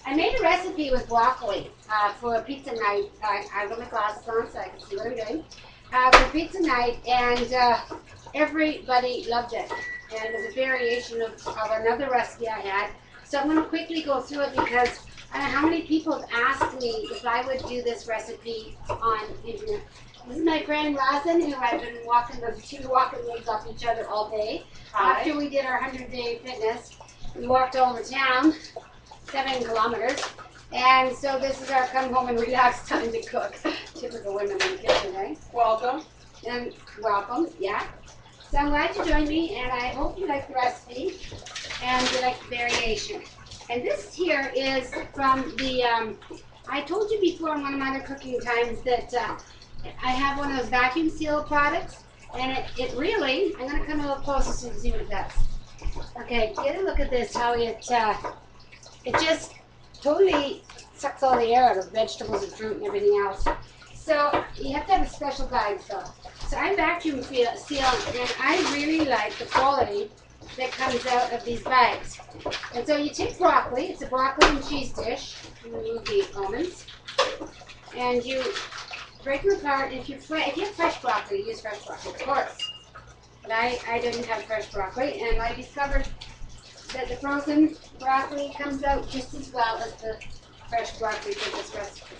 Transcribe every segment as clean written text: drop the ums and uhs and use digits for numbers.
I made a recipe with broccoli for a pizza night. I've got my glasses on so I can see what I'm doing. For pizza night, and everybody loved it. And it was a variation of another recipe I had. So I'm going to quickly go through it because I don't know how many people have asked me if I would do this recipe on internet. This is my friend Rosin, who I've been walking the two walking legs off each other all day. Hi. After we did our 100-day fitness, we walked all over town, 7 kilometers. And so this is our come home and relax time to cook. Typical women in the kitchen, right? Welcome. And welcome, yeah. So I'm glad you joined me, and I hope you like the recipe and you like the variation. And this here is from the, I told you before in one of my other cooking times that I have one of those vacuum seal products, and it really, I'm going to come a little closer so you can see what it does. Okay, get a look at this, how it just totally sucks all the air out of vegetables and fruit and everything else. So you have to have a special bag though. So I'm vacuum sealing, and I really like the quality that comes out of these bags. And so you take broccoli, it's a broccoli and cheese dish, remove the almonds, and you break them apart. If you have fresh broccoli, use fresh broccoli, of course. But I didn't have fresh broccoli, and I discovered that the frozen broccoli comes out just as well as the fresh broccoli for this recipe.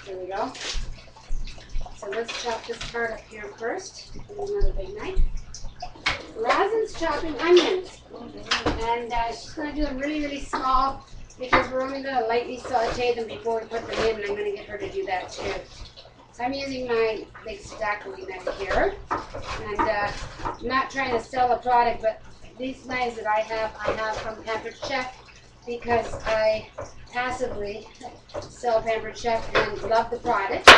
There we go. So let's chop this part up here first. There's another big knife. Rosin's chopping onions, and she's going to do them really, really small because we're only going to lightly saute them before we put them in, and I'm going to get her to do that too. So I'm using my big stackery knife here, and I'm not trying to sell a product, but these knives that I have from Pampered Chef because I passively sell Pampered Chef and love the product.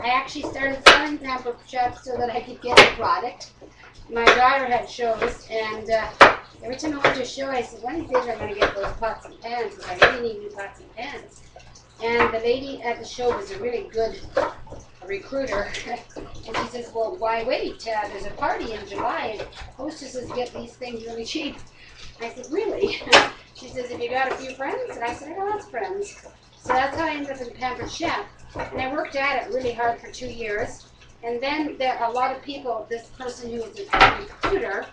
I actually started selling Pampered Chef so that I could get the product. My daughter had shows, and every time I went to a show, I said, one of these days I'm going to get those pots and pans because I really need new pots and pans. And the lady at the show was a really good recruiter, and she says, well, why wait? There's a party in July, and hostesses get these things really cheap. I said, really? She says, have you got a few friends? And I said, I got lots of friends. So that's how I ended up in Pampered Chef. And I worked at it really hard for 2 years. And then there are a lot of people, this person who was a recruiter,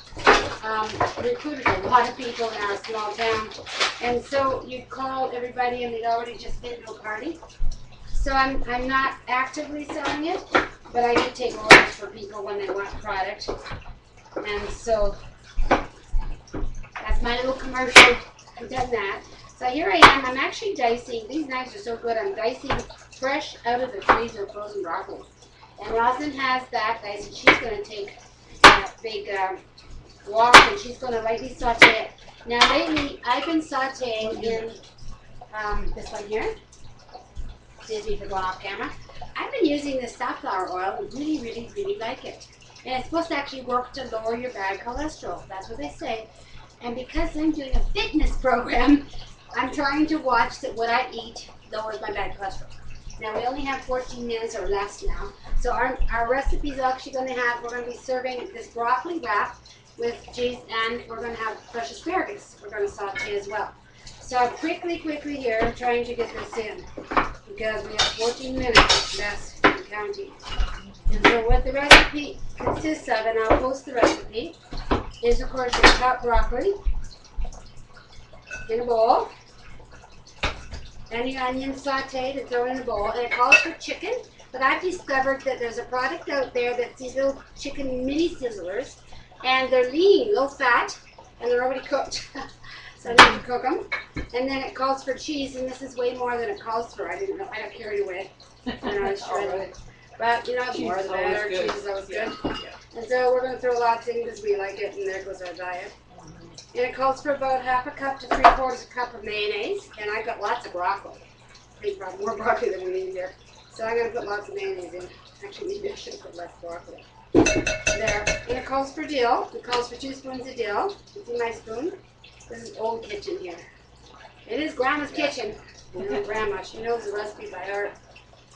recruited a lot of people in our small town. And so you'd call everybody and they'd already just been to a party. So I'm not actively selling it, but I do take orders for people when they want product. And so that's my little commercial. I've done that. So here I am. I'm actually dicing. These knives are so good. I'm dicing fresh out of the freezer frozen broccoli. And Rosin has that, guys, and she's going to take that big wok and she's going to lightly saute it. Now lately, I've been sauteing in this one here. Excuse me for going off camera. I've been using this safflower oil and really, really, really like it. And it's supposed to actually work to lower your bad cholesterol. That's what they say. And because I'm doing a fitness program, I'm trying to watch that what I eat lowers my bad cholesterol. Now we only have 14 minutes or less now. So our recipe is actually going to have, we're going to be serving this broccoli wrap with cheese, and we're going to have fresh asparagus. We're going to saute as well. So quickly here, I'm trying to get this in because we have 14 minutes less in counting. And so what the recipe consists of, and I'll post the recipe, is of course the chopped broccoli in a bowl. And the onions sauteed and thrown in a bowl, and it calls for chicken. But I've discovered that there's a product out there that's these little chicken mini sizzlers, and they're lean, low fat, and they're already cooked. So I need to cook them. And then it calls for cheese, and this is way more than it calls for. I didn't know. I got carried away. And I was shredded. But you know, the more the better. Cheese is always good. Yeah. And so we're going to throw lots in because we like it, and there goes our diet. And it calls for about half a cup to 3/4 cup of mayonnaise. And I've got lots of broccoli. I think probably more broccoli than we need here. So I'm going to put lots of mayonnaise in. Actually, maybe I should put less broccoli. There. And it calls for dill. It calls for 2 spoons of dill. You see my spoon? This is old kitchen here. It is Grandma's kitchen. You know, Grandma, she knows the recipe by heart.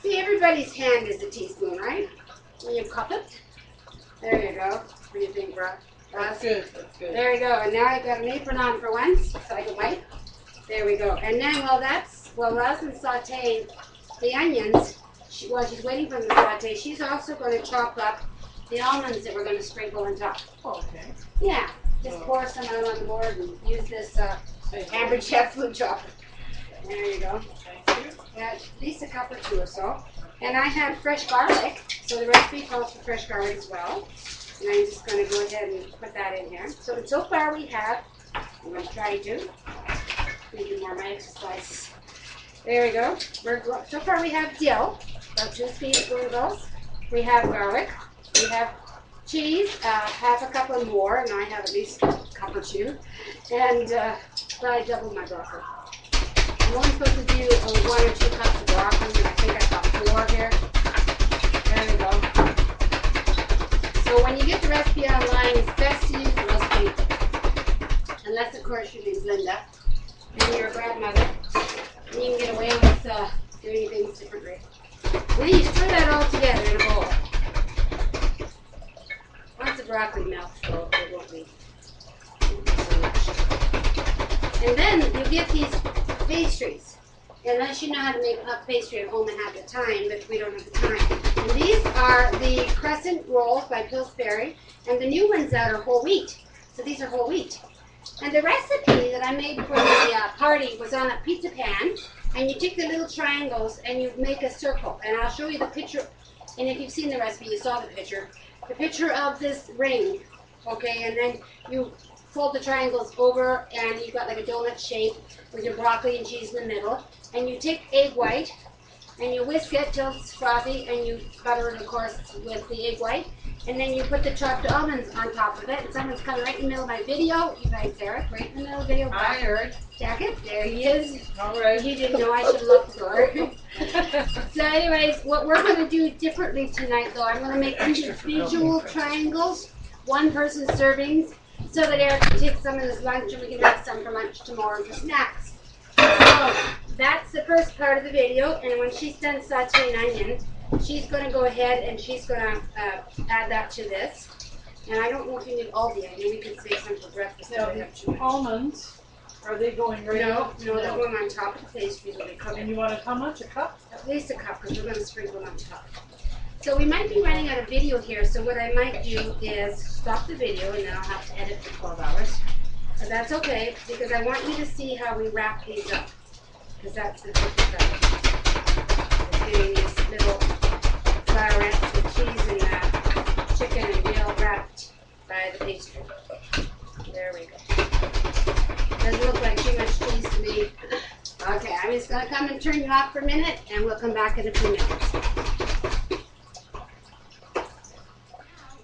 See, everybody's hand is a teaspoon, right? When you cup it. There you go. What do you think, Ross? That's good. That's good. There you go. And now I've got an apron on for once, so I can wipe. There we go. And then while Rosalind's sauteing the onions, while she's waiting for them to saute, she's also going to chop up the almonds that we're going to sprinkle on top. Okay. Yeah, just pour some out on the board and use this Amber Chef food chopper. There you go. Thank you. Yeah, at least a cup or two or so. And I have fresh garlic, so the recipe calls for fresh garlic as well. And I'm just going to go ahead and put that in here. So far we have, I'm going to try to do more of my exercises. There we go. So far we have dill, about 2 teaspoons. We have garlic. We have cheese, half a cup or more, and I have at least a cup or two. And I doubled my broccoli. I'm only supposed to do 1 or 2 cups of broccoli, and I think I got 4 here. There we go. So when you get the recipe online, it's best to use the recipe. Unless, of course, your name's Linda and you're a grandmother. And you can get away with doing things differently. Then you stir that all together in a bowl. Once the broccoli melts, though, it won't be so much. And then you get these pastries. Unless you know how to make puff pastry at home and have the time, but we don't have the time. And these are the crescent rolls by Pillsbury, and the new ones out are whole wheat. So these are whole wheat. And the recipe that I made for the party was on a pizza pan, and you take the little triangles and you make a circle. And I'll show you the picture, and if you've seen the recipe, you saw the picture. The picture of this ring, okay, and then you fold the triangles over and you've got like a donut shape with your broccoli and cheese in the middle. And you take egg white and you whisk it till it's frothy and you butter it, of course, with the egg white. And then you put the chopped almonds on top of it. And someone's coming right in the middle of my video. You guys, Eric, right in the middle of the video. I heard. Jacket, there he is. All right. He didn't know I should have locked the door. So anyways, what we're going to do differently tonight, though, I'm going to make individual triangles, one-person servings, so that Eric can take some in his lunch and we can have some for lunch tomorrow for snacks. So that's the first part of the video, and when she's done sauteing onions, she's going to go ahead and she's going to add that to this. And I don't know if you need all the onion. We can save some for breakfast. Now, the almonds, are they going right No, up? they're going on top of the pastries when they cook. And you wanted how much? A cup? At least a cup, because we're going to sprinkle them on top. So we might be running out of video here, so what I might do is stop the video, and then I'll have to edit for 12 hours. But that's okay, because I want you to see how we wrap these up. Because that's the tricky part. Just doing these little flowerets with cheese and chicken and veal wrapped by the pastry. There we go. Doesn't look like too much cheese to me. Okay, I'm just going to come and turn it off for a minute, and we'll come back in a few minutes.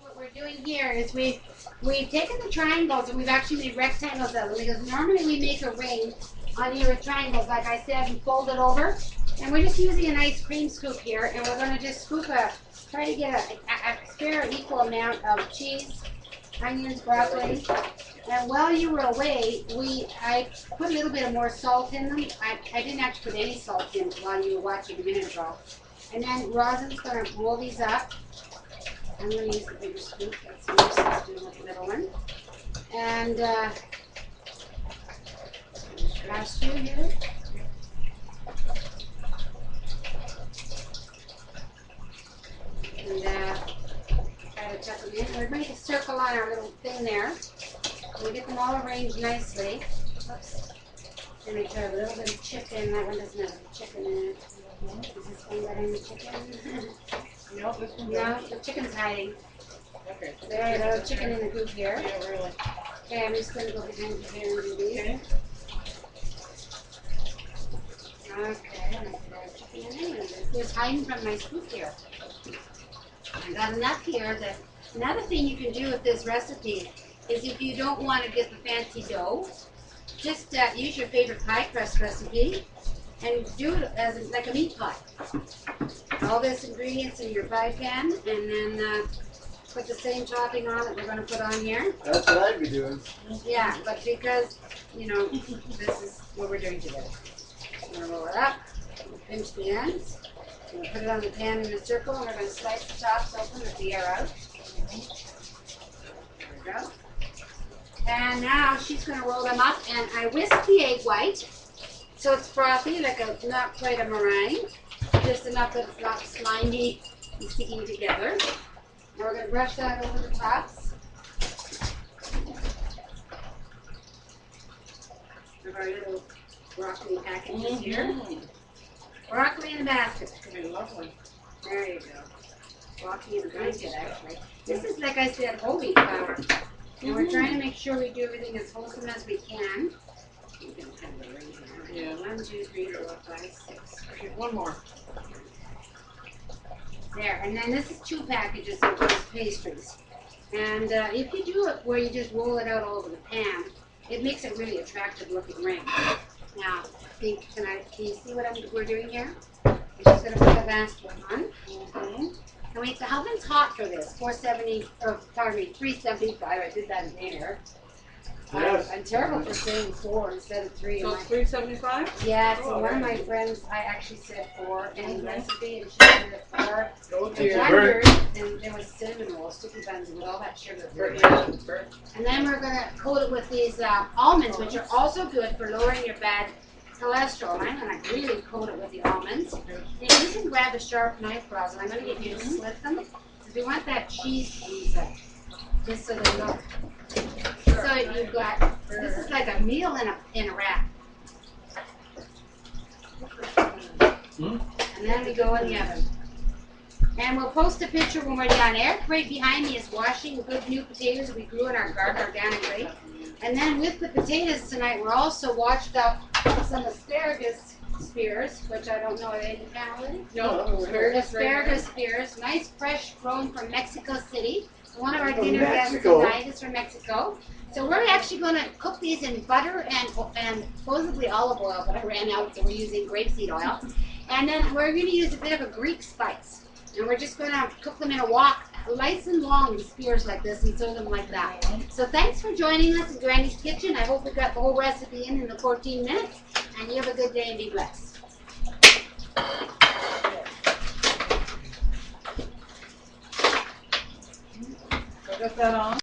What we're doing here is we've taken the triangles and we've actually made rectangles out of them, because normally we make a ring on here with triangles, like I said, and fold it over. And we're just using a nice cream scoop here, and we're going to just scoop try to get a fair equal amount of cheese, onions, broccoli. And while you were away, I put a little bit of more salt in them. I didn't actually put any salt in while you were watching a minute ago. And then Rosalind's going to roll these up. I'm going to use the bigger scoop. That's the more sense doing with the little one. And pass through here. And try to tuck them in. We're going to circle on our little thing there. We'll get them all arranged nicely. Oops. And make sure a little bit of chicken. That one doesn't have any chicken in it. Is this one got any chicken? No, this one No, the chicken's hiding. Okay. There's a chicken in the coop here. Yeah, really. Okay, I'm just going to go behind you here and do these. Okay. Okay, and I got a chicken in there. It's hiding from my scoop here. I got enough here that another thing you can do with this recipe is if you don't want to get the fancy dough, just use your favorite pie crust recipe and do it as like a meat pie. All this ingredients in your pie pan, and then put the same topping on that we're going to put on here. That's what I'd be doing. Yeah, but because, you know, this is what we're doing today. I'm going to roll it up, pinch the ends, and put it on the pan in a circle, and we're going to slice the tops open with the air out. There we go. And now she's going to roll them up, and I whisk the egg white, So it's frothy, like a not quite a meringue, just enough that it's not slimy and sticking together. Now we're going to brush that over the tops of our little broccoli packages here. Broccoli in a basket. It's gonna be lovely. There you go. Broccoli in a blanket, actually. This is, like I said, whole wheat flour. And we're trying to make sure we do everything as wholesome as we can. You can kind of arrange it. Yeah. 1, 2, 3, 4, 5, 6. Okay, one more. There, and then this is 2 packages of those pastries. And if you do it where you just roll it out all over the pan, it makes a really attractive looking ring. Now, can you see what we're doing here? We're just going to put the last one on. And wait, the oven's hot for this. 375. I did that in there. Yes. I'm terrible for saying 4 instead of 3. So it's $3.75? Yeah, so Oh, one of very my good. friends, I actually said 4 in the recipe, and she said it 4. Go to It's your. a bird. And there was cinnamon rolls, sticky buns with all that sugar. Bird. And then we're going to coat it with these almonds, which are also good for lowering your bad cholesterol. I'm going to really coat it with the almonds. And you can grab a sharp knife, Roz, and I'm going to get you to slit them. Because we want that cheese inside, just so they look. So you've got, this is like a meal in a wrap. And then we go in the oven. And we'll post a picture when we're done. Eric right behind me is washing good new potatoes we grew in our garden organically. And then with the potatoes tonight, we're also washed up some asparagus spears, which I don't know, are they in the pan already? No, Asparagus spears, nice fresh grown from Mexico City. One of our From dinner guests Mexico. tonight is from Mexico. So we're actually going to cook these in butter and supposedly olive oil, but I ran out, so we're using grapeseed oil. And then we're going to use a bit of a Greek spice. And we're just going to cook them in a wok, nice and long, the spears like this, and serve them like that. So thanks for joining us in Granny's Kitchen. I hope we got the whole recipe in the 14 minutes. And you have a good day and be blessed. Got that on?